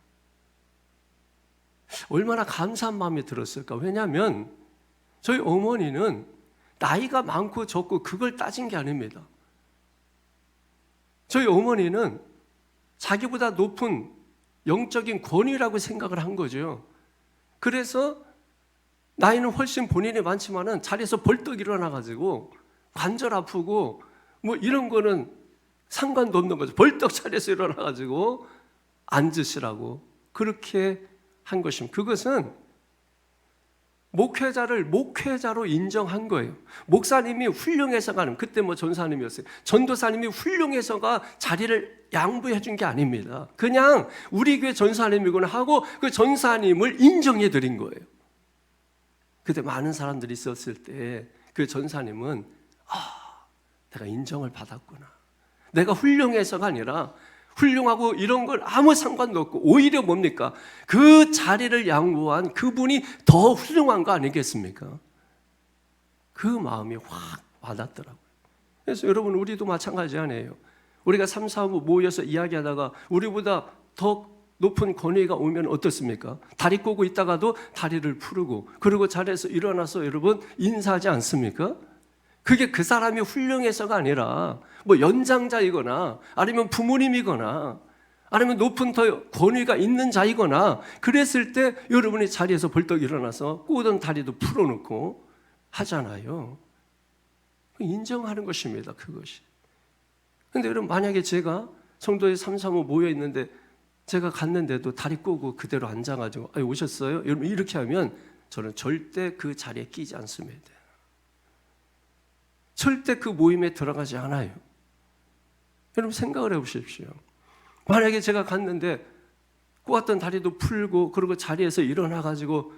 얼마나 감사한 마음이 들었을까? 왜냐하면 저희 어머니는 나이가 많고 적고 그걸 따진 게 아닙니다. 저희 어머니는 자기보다 높은 영적인 권위라고 생각을 한 거죠. 그래서 나이는 훨씬 본인이 많지만은 자리에서 벌떡 일어나가지고 관절 아프고 뭐 이런 거는 상관도 없는 거죠. 벌떡 자리에서 일어나가지고 앉으시라고 그렇게 한 것입니다. 그것은 목회자를 목회자로 인정한 거예요. 목사님이 훌륭해서가 아니면 그때 뭐 전사님이었어요. 전도사님이 훌륭해서가 자리를 양보해 준 게 아닙니다. 그냥 우리 교회 전사님이구나 하고 그 전사님을 인정해 드린 거예요. 그때 많은 사람들이 있었을 때 그 전사님은 내가 인정을 받았구나. 내가 훌륭해서가 아니라 훌륭하고 이런 건 아무 상관도 없고 오히려 뭡니까? 그 자리를 양보한 그분이 더 훌륭한 거 아니겠습니까? 그 마음이 확 와닿더라고요. 그래서 여러분 우리도 마찬가지 아니에요. 우리가 3, 4, 5 모여서 이야기하다가 우리보다 더 높은 권위가 오면 어떻습니까? 다리 꼬고 있다가도 다리를 풀고 그리고 자리에서 일어나서 여러분 인사하지 않습니까? 그게 그 사람이 훌륭해서가 아니라 뭐 연장자이거나 아니면 부모님이거나 아니면 높은 더 권위가 있는 자이거나 그랬을 때 여러분이 자리에서 벌떡 일어나서 꼬던 다리도 풀어놓고 하잖아요. 인정하는 것입니다. 그것이. 근데 여러분 만약에 제가 성도에 3, 4, 5 모여 있는데 제가 갔는데도 다리 꼬고 그대로 앉아가지고 오셨어요? 여러분 이렇게 하면 저는 절대 그 자리에 끼지 않습니다. 절대 그 모임에 들어가지 않아요. 여러분 생각을 해보십시오. 만약에 제가 갔는데 꼬았던 다리도 풀고 그리고 자리에서 일어나가지고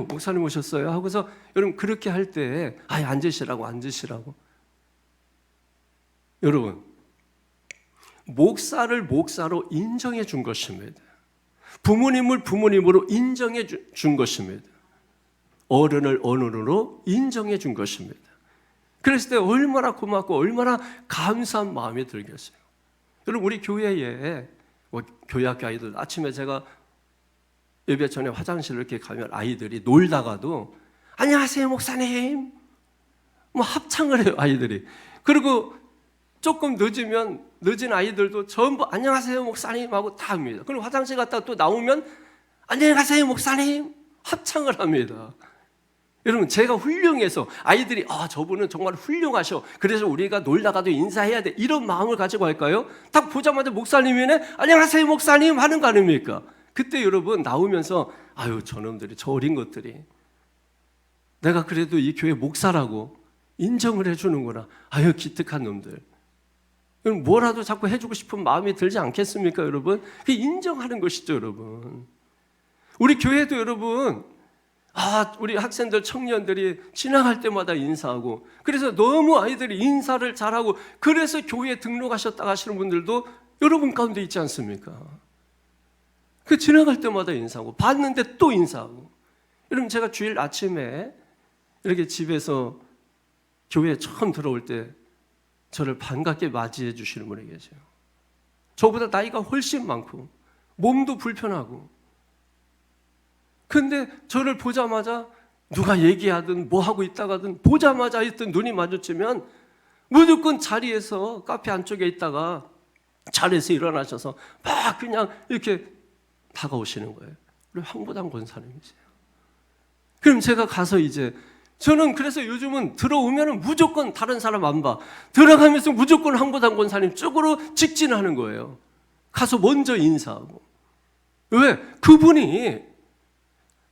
목사님 오셨어요 하고서 여러분 그렇게 할 때 앉으시라고 여러분 목사를 목사로 인정해 준 것입니다. 부모님을 부모님으로 인정해 준 것입니다. 어른을 어른으로 인정해 준 것입니다. 그랬을 때 얼마나 고맙고 얼마나 감사한 마음이 들겠어요. 여러분 우리 교회에 교회 학교 아이들 아침에 제가 예배 전에 화장실 이렇게 가면 아이들이 놀다가도 안녕하세요 목사님 뭐 합창을 해요 아이들이. 그리고 조금 늦은 아이들도 전부 안녕하세요 목사님 하고 다 합니다. 그리고 화장실 갔다가 또 나오면 안녕하세요 목사님 합창을 합니다. 여러분 제가 훌륭해서 아이들이 저분은 정말 훌륭하셔 그래서 우리가 놀다가도 인사해야 돼 이런 마음을 가지고 할까요? 딱 보자마자 목사님이네 안녕하세요 목사님 하는 거 아닙니까? 그때 여러분 나오면서 저놈들이 저 어린 것들이 내가 그래도 이 교회 목사라고 인정을 해주는구나. 기특한 놈들. 뭐라도 자꾸 해주고 싶은 마음이 들지 않겠습니까 여러분? 그게 인정하는 것이죠 여러분. 우리 교회도 여러분 우리 학생들 청년들이 지나갈 때마다 인사하고 그래서 너무 아이들이 인사를 잘하고 그래서 교회에 등록하셨다 하시는 분들도 여러분 가운데 있지 않습니까? 그 지나갈 때마다 인사하고 봤는데 또 인사하고. 여러분 제가 주일 아침에 이렇게 집에서 교회에 처음 들어올 때 저를 반갑게 맞이해 주시는 분이 계세요. 저보다 나이가 훨씬 많고 몸도 불편하고 근데 저를 보자마자 누가 얘기하든 뭐 하고 있다가든 보자마자 있던 눈이 마주치면 무조건 자리에서 카페 안쪽에 있다가 자리에서 일어나셔서 막 그냥 이렇게 다가오시는 거예요. 우리 황보당 권사님이세요. 그럼 제가 가서 저는 그래서 요즘은 들어오면 무조건 다른 사람 안 봐. 들어가면서 무조건 황보당 권사님 쪽으로 직진하는 거예요. 가서 먼저 인사하고. 왜? 그분이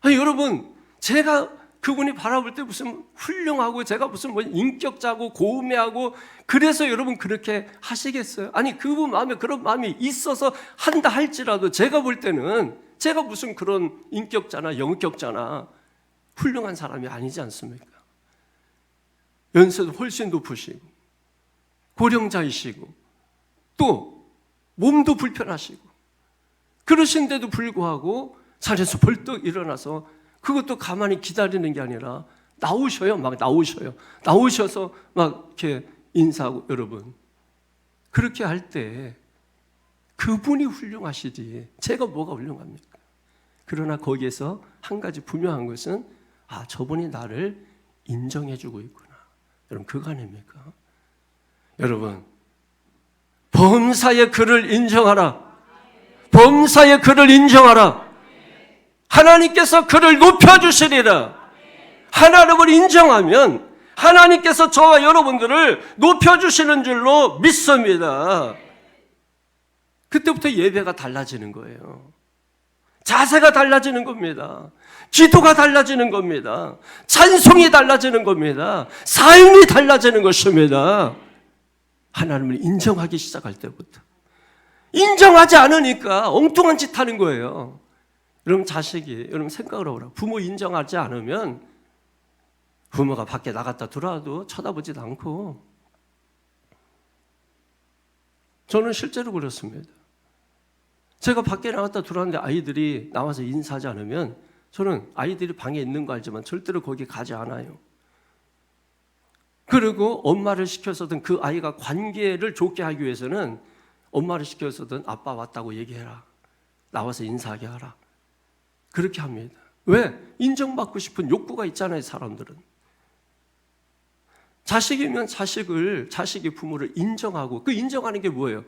여러분 제가 그분이 바라볼 때 무슨 훌륭하고 제가 무슨 뭐 인격자고 고우매하고 그래서 여러분 그렇게 하시겠어요? 아니 그분 마음에 그런 마음이 있어서 한다 할지라도 제가 볼 때는 제가 무슨 그런 인격자나 영격자나 훌륭한 사람이 아니지 않습니까? 연세도 훨씬 높으시고 고령자이시고 또 몸도 불편하시고 그러신데도 불구하고 자리에서 벌떡 일어나서 그것도 가만히 기다리는 게 아니라 나오셔요. 나오셔서 막 이렇게 인사하고 여러분 그렇게 할 때 그분이 훌륭하시지 제가 뭐가 훌륭합니까? 그러나 거기에서 한 가지 분명한 것은 저분이 나를 인정해주고 있구나. 여러분 그거 아닙니까? 여러분 범사의 그를 인정하라. 범사의 그를 인정하라. 하나님께서 그를 높여주시리라. 하나님을 인정하면 하나님께서 저와 여러분들을 높여주시는 줄로 믿습니다. 그때부터 예배가 달라지는 거예요. 자세가 달라지는 겁니다. 기도가 달라지는 겁니다. 찬송이 달라지는 겁니다. 삶이 달라지는 것입니다. 하나님을 인정하기 시작할 때부터. 인정하지 않으니까 엉뚱한 짓 하는 거예요. 여러분 자식이, 여러분 생각을 해보라. 부모 인정하지 않으면 부모가 밖에 나갔다 들어와도 쳐다보지도 않고. 저는 실제로 그렇습니다. 제가 밖에 나갔다 들어왔는데 아이들이 나와서 인사하지 않으면 저는 아이들이 방에 있는 거 알지만 절대로 거기 가지 않아요. 그리고 엄마를 시켜서든 그 아이가 관계를 좋게 하기 위해서는 엄마를 시켜서든 아빠 왔다고 얘기해라. 나와서 인사하게 하라. 그렇게 합니다. 왜? 인정받고 싶은 욕구가 있잖아요, 사람들은. 자식이면 자식이 부모를 인정하고, 그 인정하는 게 뭐예요?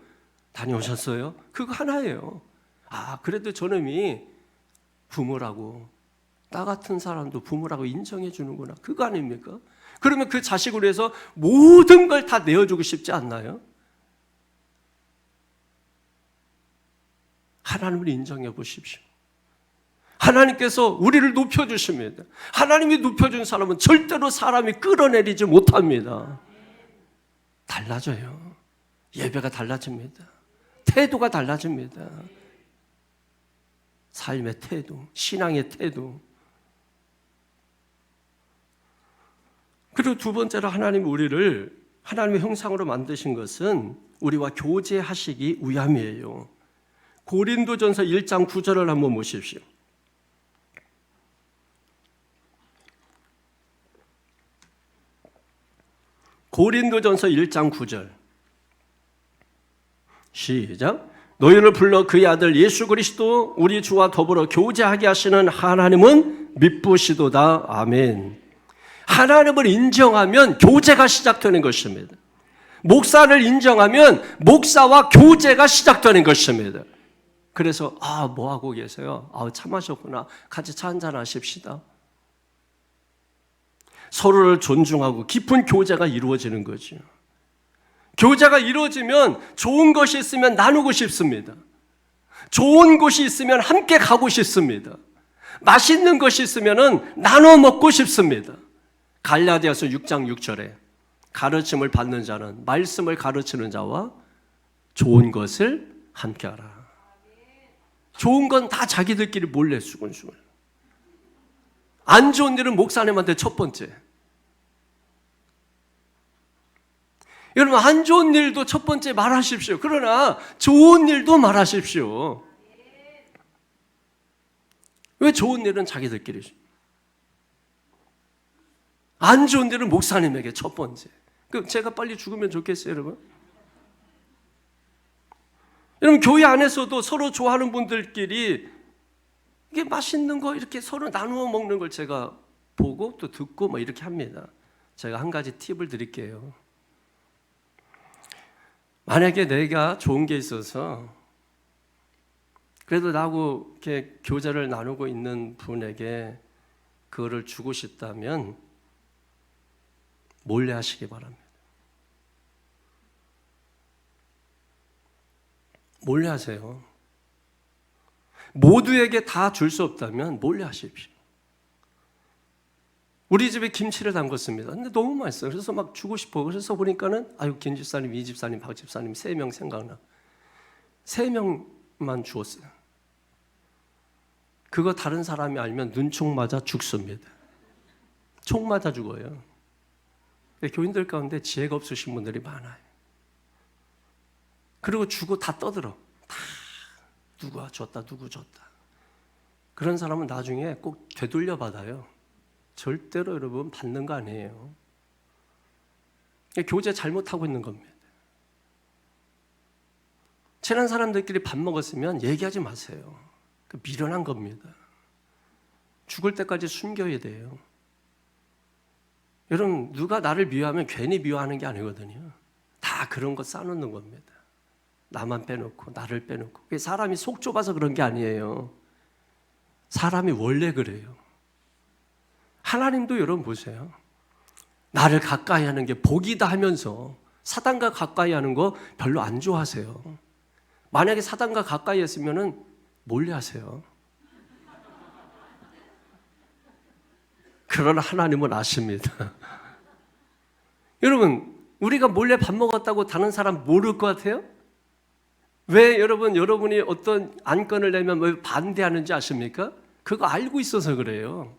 다녀오셨어요? 그거 하나예요. 그래도 저놈이 부모라고, 나 같은 사람도 부모라고 인정해 주는구나. 그거 아닙니까? 그러면 그 자식으로 해서 모든 걸 다 내어주고 싶지 않나요? 하나님을 인정해 보십시오. 하나님께서 우리를 높여주십니다. 하나님이 높여준 사람은 절대로 사람이 끌어내리지 못합니다. 달라져요. 예배가 달라집니다. 태도가 달라집니다. 삶의 태도, 신앙의 태도. 그리고 두 번째로 하나님이 우리를 하나님의 형상으로 만드신 것은 우리와 교제하시기 위함이에요. 고린도전서 1장 9절을 한번 보십시오. 고린도전서 1장 9절 시작. 너희를 불러 그의 아들 예수 그리스도 우리 주와 더불어 교제하게 하시는 하나님은 미쁘시도다. 아멘. 하나님을 인정하면 교제가 시작되는 것입니다. 목사를 인정하면 목사와 교제가 시작되는 것입니다. 그래서 뭐하고 계세요? 차 마셨구나. 같이 차 한잔 하십시다. 서로를 존중하고 깊은 교제가 이루어지는 거죠. 교제가 이루어지면 좋은 것이 있으면 나누고 싶습니다. 좋은 곳이 있으면 함께 가고 싶습니다. 맛있는 것이 있으면 나눠 먹고 싶습니다. 갈라디아서 6장 6절에 가르침을 받는 자는 말씀을 가르치는 자와 좋은 것을 함께하라. 좋은 건 다 자기들끼리 몰래 수근수근. 안 좋은 일은 목사님한테 첫 번째. 여러분 안 좋은 일도 첫 번째 말하십시오. 그러나 좋은 일도 말하십시오. 왜 좋은 일은 자기들끼리? 안 좋은 일은 목사님에게 첫 번째. 그럼 제가 빨리 죽으면 좋겠어요, 여러분? 여러분 교회 안에서도 서로 좋아하는 분들끼리 이게 맛있는 거 이렇게 서로 나누어 먹는 걸 제가 보고 또 듣고 이렇게 합니다. 제가 한 가지 팁을 드릴게요. 만약에 내가 좋은 게 있어서 그래도 나하고 이렇게 교제를 나누고 있는 분에게 그거를 주고 싶다면 몰래 하시기 바랍니다. 몰래 하세요. 모두에게 다 줄 수 없다면 몰래 하십시오. 우리 집에 김치를 담궜습니다. 근데 너무 맛있어요. 그래서 막 주고 싶어. 그래서 보니까는 김 집사님, 이 집사님, 박 집사님 3명 생각나. 3명만 주었어요. 그거 다른 사람이 알면 눈총 맞아 죽습니다. 총 맞아 죽어요. 교인들 가운데 지혜가 없으신 분들이 많아요. 그리고 주고 다 떠들어. 다 누가 줬다, 누구 줬다. 그런 사람은 나중에 꼭 되돌려 받아요. 절대로 여러분 받는 거 아니에요. 교제 잘못하고 있는 겁니다. 친한 사람들끼리 밥 먹었으면 얘기하지 마세요. 미련한 겁니다. 죽을 때까지 숨겨야 돼요. 여러분, 누가 나를 미워하면 괜히 미워하는 게 아니거든요. 다 그런 거 쌓아놓는 겁니다. 나만 빼놓고 나를 빼놓고. 사람이 속 좁아서 그런 게 아니에요. 사람이 원래 그래요. 하나님도 여러분 보세요. 나를 가까이 하는 게 복이다 하면서 사단과 가까이 하는 거 별로 안 좋아하세요. 만약에 사단과 가까이 했으면 몰래 하세요. 그러나 하나님은 아십니다. 여러분, 우리가 몰래 밥 먹었다고 다른 사람 모를 것 같아요? 왜 여러분이 어떤 안건을 내면 왜 반대하는지 아십니까? 그거 알고 있어서 그래요.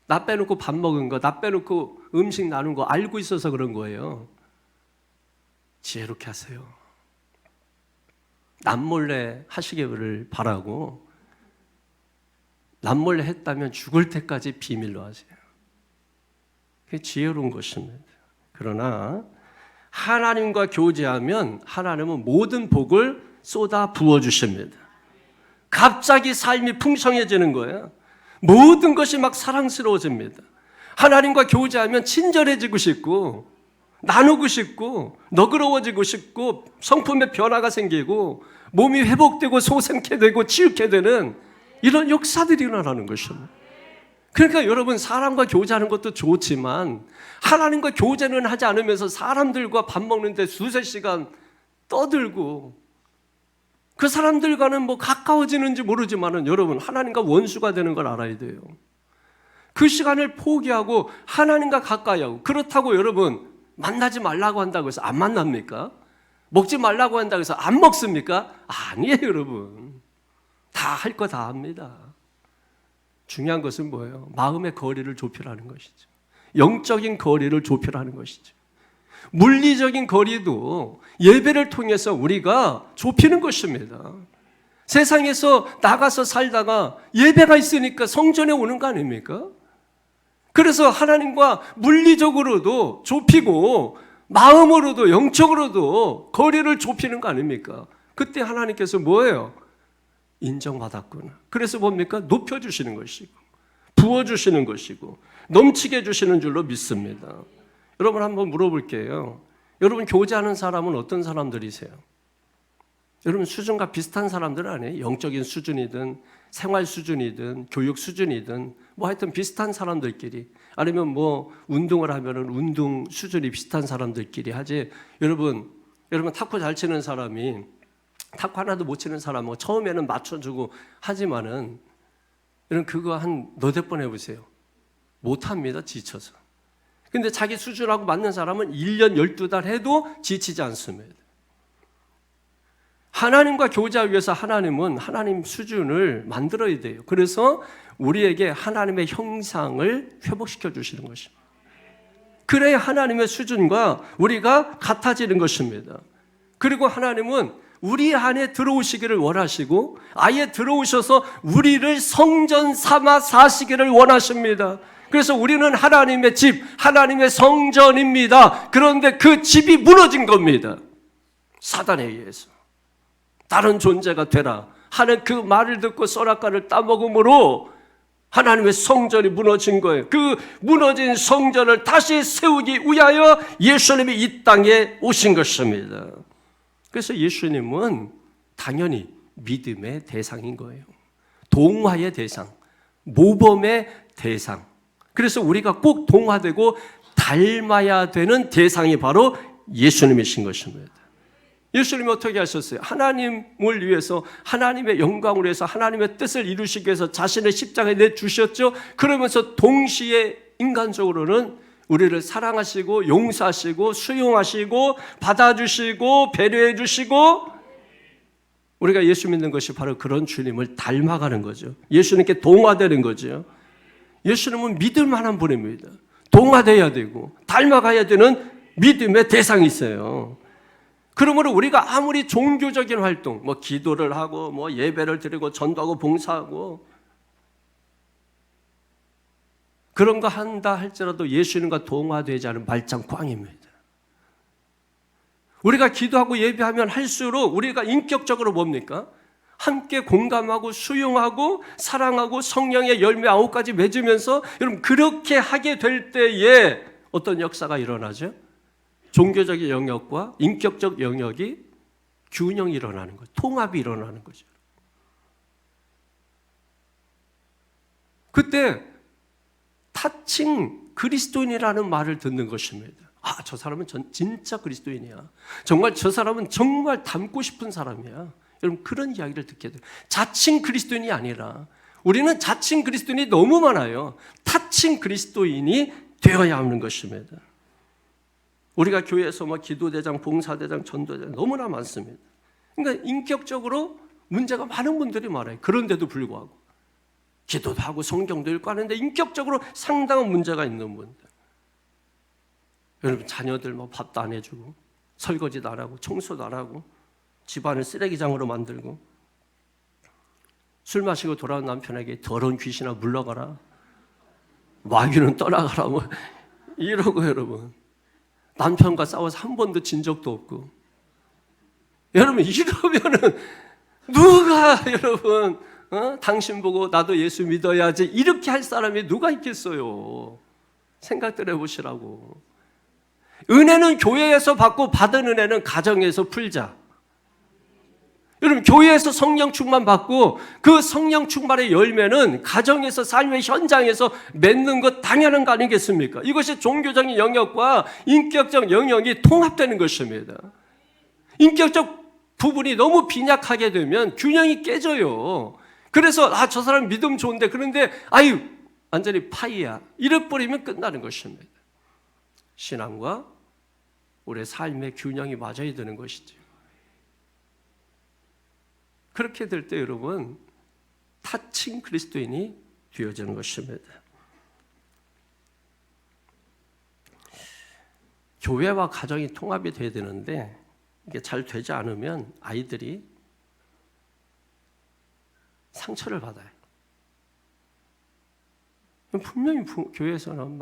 나 빼놓고 밥 먹은 거, 나 빼놓고 음식 나눈 거 알고 있어서 그런 거예요. 지혜롭게 하세요. 남몰래 하시기를 바라고, 남몰래 했다면 죽을 때까지 비밀로 하세요. 그게 지혜로운 것입니다. 그러나 하나님과 교제하면 하나님은 모든 복을 쏟아 부어주십니다. 갑자기 삶이 풍성해지는 거예요. 모든 것이 막 사랑스러워집니다. 하나님과 교제하면 친절해지고 싶고, 나누고 싶고, 너그러워지고 싶고, 성품의 변화가 생기고, 몸이 회복되고 소생케 되고 치유케 되는 이런 역사들이 일어나는 것입니다. 그러니까 여러분, 사람과 교제하는 것도 좋지만 하나님과 교제는 하지 않으면서 사람들과 밥 먹는데 두세 시간 떠들고, 그 사람들과는 가까워지는지 모르지만은 여러분, 하나님과 원수가 되는 걸 알아야 돼요. 그 시간을 포기하고 하나님과 가까이 하고, 그렇다고 여러분 만나지 말라고 한다고 해서 안 만납니까? 먹지 말라고 한다고 해서 안 먹습니까? 아니에요. 여러분, 다 할 거 다 합니다. 중요한 것은 뭐예요? 마음의 거리를 좁히라는 것이죠. 영적인 거리를 좁히라는 것이죠. 물리적인 거리도 예배를 통해서 우리가 좁히는 것입니다. 세상에서 나가서 살다가 예배가 있으니까 성전에 오는 거 아닙니까? 그래서 하나님과 물리적으로도 좁히고 마음으로도 영적으로도 거리를 좁히는 거 아닙니까? 그때 하나님께서 뭐예요? 인정받았구나. 그래서 뭡니까? 높여주시는 것이고 부어주시는 것이고 넘치게 해주시는 줄로 믿습니다. 여러분, 한번 물어볼게요. 여러분, 교제하는 사람은 어떤 사람들이세요? 여러분, 수준과 비슷한 사람들은 아니에요. 영적인 수준이든 생활 수준이든 교육 수준이든 하여튼 비슷한 사람들끼리, 아니면 운동을 하면은 운동 수준이 비슷한 사람들끼리 하지. 여러분 탁구 잘 치는 사람이 탁구 하나도 못 치는 사람 처음에는 맞춰주고 하지만은 여러분, 그거 한 너댓 번 해보세요. 못합니다. 지쳐서. 근데 자기 수준하고 맞는 사람은 1년 12달 해도 지치지 않습니다. 하나님과 교제하기 위해서 하나님은 하나님 수준을 만들어야 돼요. 그래서 우리에게 하나님의 형상을 회복시켜 주시는 것입니다. 그래야 하나님의 수준과 우리가 같아지는 것입니다. 그리고 하나님은 우리 안에 들어오시기를 원하시고 아예 들어오셔서 우리를 성전 삼아 사시기를 원하십니다. 그래서 우리는 하나님의 집, 하나님의 성전입니다. 그런데 그 집이 무너진 겁니다. 사단에 의해서. 다른 존재가 되라 하는 그 말을 듣고 선악과를 따먹음으로 하나님의 성전이 무너진 거예요. 그 무너진 성전을 다시 세우기 위하여 예수님이 이 땅에 오신 것입니다. 그래서 예수님은 당연히 믿음의 대상인 거예요. 동화의 대상, 모범의 대상. 그래서 우리가 꼭 동화되고 닮아야 되는 대상이 바로 예수님이신 것입니다. 예수님이 어떻게 하셨어요? 하나님을 위해서, 하나님의 영광을 위해서, 하나님의 뜻을 이루시기 위해서 자신의 십자가에 내주셨죠. 그러면서 동시에 인간적으로는 우리를 사랑하시고 용서하시고 수용하시고 받아주시고 배려해 주시고, 우리가 예수 믿는 것이 바로 그런 주님을 닮아가는 거죠. 예수님께 동화되는 거죠. 예수님은 믿을 만한 분입니다. 동화되어야 되고 닮아가야 되는 믿음의 대상이 있어요. 그러므로 우리가 아무리 종교적인 활동, 기도를 하고 예배를 드리고 전도하고 봉사하고 그런 거 한다 할지라도 예수님과 동화되지 않은 말짱 꽝입니다. 우리가 기도하고 예배하면 할수록 우리가 인격적으로 뭡니까? 함께 공감하고 수용하고 사랑하고 성령의 열매 9가지 맺으면서 여러분 그렇게 하게 될 때에 어떤 역사가 일어나죠? 종교적인 영역과 인격적 영역이 균형이 일어나는 거죠. 통합이 일어나는 거죠. 그때 타칭 그리스도인이라는 말을 듣는 것입니다. 아, 저 사람은 진짜 그리스도인이야. 정말 저 사람은 정말 닮고 싶은 사람이야. 여러분 그런 이야기를 듣게 돼요. 자칭 그리스도인이 아니라 우리는 자칭 그리스도인이 너무 많아요. 타칭 그리스도인이 되어야 하는 것입니다. 우리가 교회에서 기도대장, 봉사대장, 전도대장 너무나 많습니다. 그러니까 인격적으로 문제가 많은 분들이 많아요. 그런데도 불구하고 기도도 하고 성경도 읽고 하는데 인격적으로 상당한 문제가 있는 분들. 여러분 자녀들 밥도 안 해주고 설거지도 안 하고 청소도 안 하고 집안을 쓰레기장으로 만들고 술 마시고 돌아온 남편에게 더러운 귀신아 물러가라, 마귀는 떠나가라 이러고 여러분 남편과 싸워서 한 번도 진 적도 없고 여러분 이러면은 누가 여러분 당신 보고 나도 예수 믿어야지 이렇게 할 사람이 누가 있겠어요? 생각들 해보시라고. 은혜는 교회에서 받고 받은 은혜는 가정에서 풀자. 여러분 교회에서 성령 충만 받고 그 성령 충만의 열매는 가정에서 삶의 현장에서 맺는 것 당연한 거 아니겠습니까? 이것이 종교적인 영역과 인격적 영역이 통합되는 것입니다. 인격적 부분이 너무 빈약하게 되면 균형이 깨져요. 그래서 저 사람 믿음 좋은데 그런데 완전히 파이야 이래버리면 끝나는 것입니다. 신앙과 우리의 삶의 균형이 맞아야 되는 것이죠. 그렇게 될 때 여러분 타칭 그리스도인이 되어지는 것입니다. 교회와 가정이 통합이 돼야 되는데 이게 잘 되지 않으면 아이들이 상처를 받아요. 분명히 교회에서는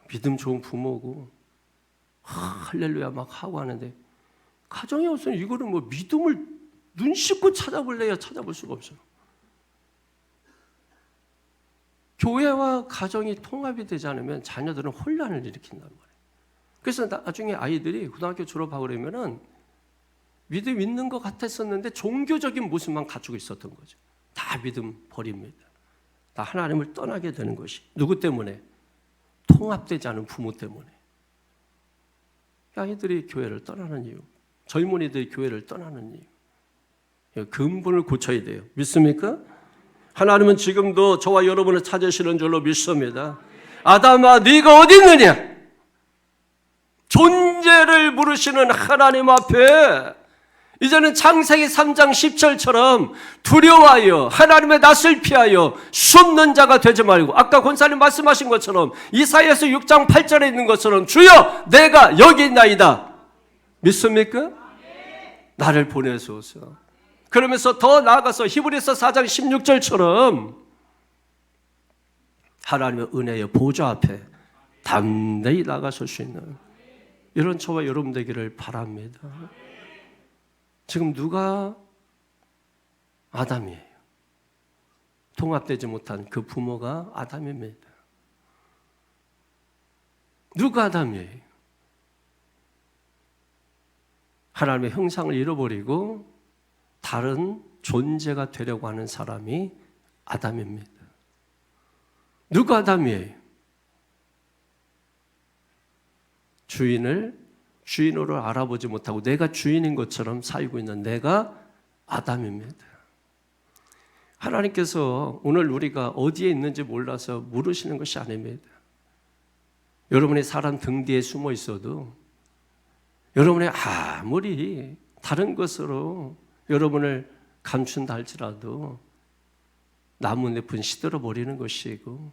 믿음 좋은 부모고 할렐루야 하고 하는데 가정에 없으면 이거는 믿음을 눈 씻고 찾아볼래야 찾아볼 수가 없어요. 교회와 가정이 통합이 되지 않으면 자녀들은 혼란을 일으킨단 말이에요. 그래서 나중에 아이들이 고등학교 졸업하고 그러면은 믿음 있는 것 같았었는데 종교적인 모습만 갖추고 있었던 거죠. 다 믿음 버립니다. 다 하나님을 떠나게 되는 것이 누구 때문에? 통합되지 않은 부모 때문에. 아이들이 교회를 떠나는 이유, 젊은이들이 교회를 떠나는 이유, 근본을 고쳐야 돼요. 믿습니까? 하나님은 지금도 저와 여러분을 찾으시는 줄로 믿습니다. 아담아 네가 어디 있느냐? 존재를 물으시는 하나님 앞에 이제는 창세기 3장 10절처럼 두려워하여 하나님의 낯을 피하여 숨는 자가 되지 말고 아까 권사님 말씀하신 것처럼 이사야서 6장 8절에 있는 것처럼 주여 내가 여기 있나이다. 믿습니까? 나를 보내소서. 그러면서 더 나아가서 히브리서 4장 16절처럼 하나님의 은혜의 보좌 앞에 담대히 나가설 수 있는 이런 저와 여러분 되기를 바랍니다. 지금 누가 아담이에요? 통합되지 못한 그 부모가 아담입니다. 누가 아담이에요? 하나님의 형상을 잃어버리고 다른 존재가 되려고 하는 사람이 아담입니다. 누가 아담이에요? 주인을 주인으로 알아보지 못하고 내가 주인인 것처럼 살고 있는 내가 아담입니다. 하나님께서 오늘 우리가 어디에 있는지 몰라서 물으시는 것이 아닙니다. 여러분이 사람 등 뒤에 숨어 있어도 여러분이 아무리 다른 것으로 여러분을 감춘다 할지라도 나뭇잎은 시들어 버리는 것이고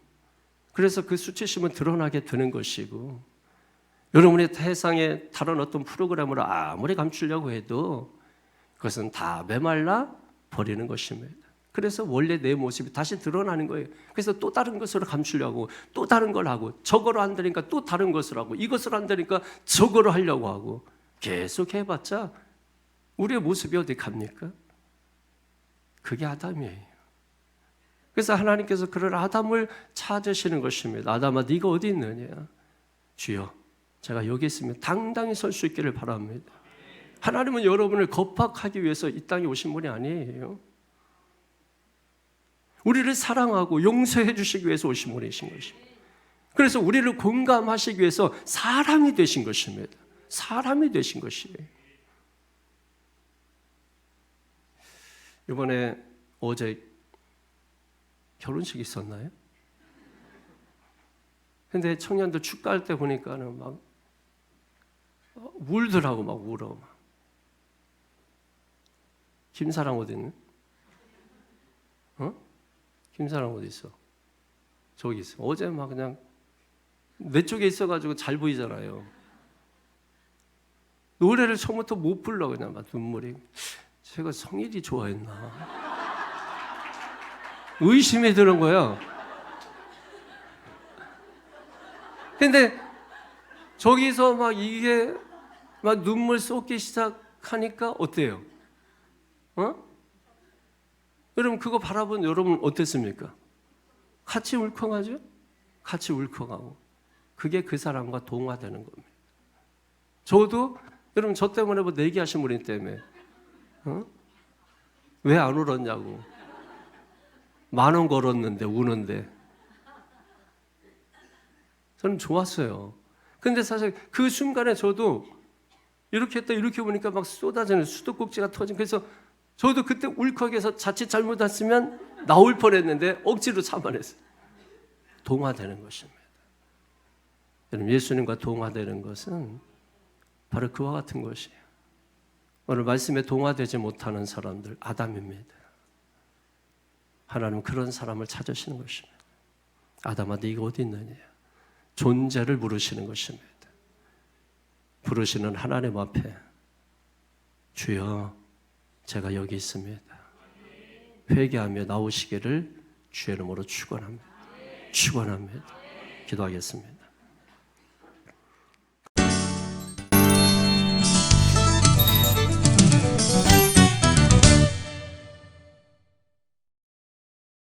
그래서 그 수치심은 드러나게 되는 것이고 여러분의 세상에 다른 어떤 프로그램으로 아무리 감추려고 해도 그것은 다 메말라 버리는 것입니다. 그래서 원래 내 모습이 다시 드러나는 거예요. 그래서 또 다른 것으로 감추려고 또 다른 걸 하고, 저거로 안 되니까 또 다른 것을 하고, 이것으로 안 되니까 저거로 하려고 하고, 계속 해봤자 우리의 모습이 어디 갑니까? 그게 아담이에요. 그래서 하나님께서 그런 아담을 찾으시는 것입니다. 아담아, 네가 어디 있느냐? 주여, 제가 여기 있으면 당당히 설 수 있기를 바랍니다. 하나님은 여러분을 겁박하기 위해서 이 땅에 오신 분이 아니에요. 우리를 사랑하고 용서해 주시기 위해서 오신 분이신 것입니다. 그래서 우리를 공감하시기 위해서 사람이 되신 것입니다. 사람이 되신 것이에요. 이번에 어제 결혼식이 있었나요? 근데 청년들 축가할 때 보니까는 막 울더라고, 막 울어. 김사랑 어디 있는? 김사랑 어디 있어? 저기 있어. 어제 막 그냥 내 쪽에 있어가지고 잘 보이잖아요. 노래를 처음부터 못 불러, 그냥 막 눈물이. 제가 성일이 좋아했나? 의심이 드는 거야. 근데 저기서 막 이게 막 눈물 쏟기 시작하니까 어때요? 여러분 그거 바라본 여러분 어땠습니까? 같이 울컥하죠? 같이 울컥하고. 그게 그 사람과 동화되는 겁니다. 저도 여러분 저 때문에 뭐 내기하신 분이 때문에 왜 안 울었냐고. 10,000원 걸었는데 우는데. 저는 좋았어요. 근데 사실 그 순간에 저도 이렇게 했다 이렇게 보니까 막 쏟아지는 수도꼭지가 터진. 그래서 저도 그때 울컥해서 자칫 잘못했으면 나올 뻔했는데 억지로 참아냈어요. 동화되는 것입니다. 여러분 예수님과 동화되는 것은 바로 그와 같은 것이에요. 오늘 말씀에 동화되지 못하는 사람들, 아담입니다. 하나님은 그런 사람을 찾으시는 것입니다. 아담아, 네가 어디 있느냐? 존재를 부르시는 것입니다. 부르시는 하나님 앞에 주여, 제가 여기 있습니다. 회개하며 나오시기를 주의 이름으로 축원합니다. 축원합니다. 기도하겠습니다.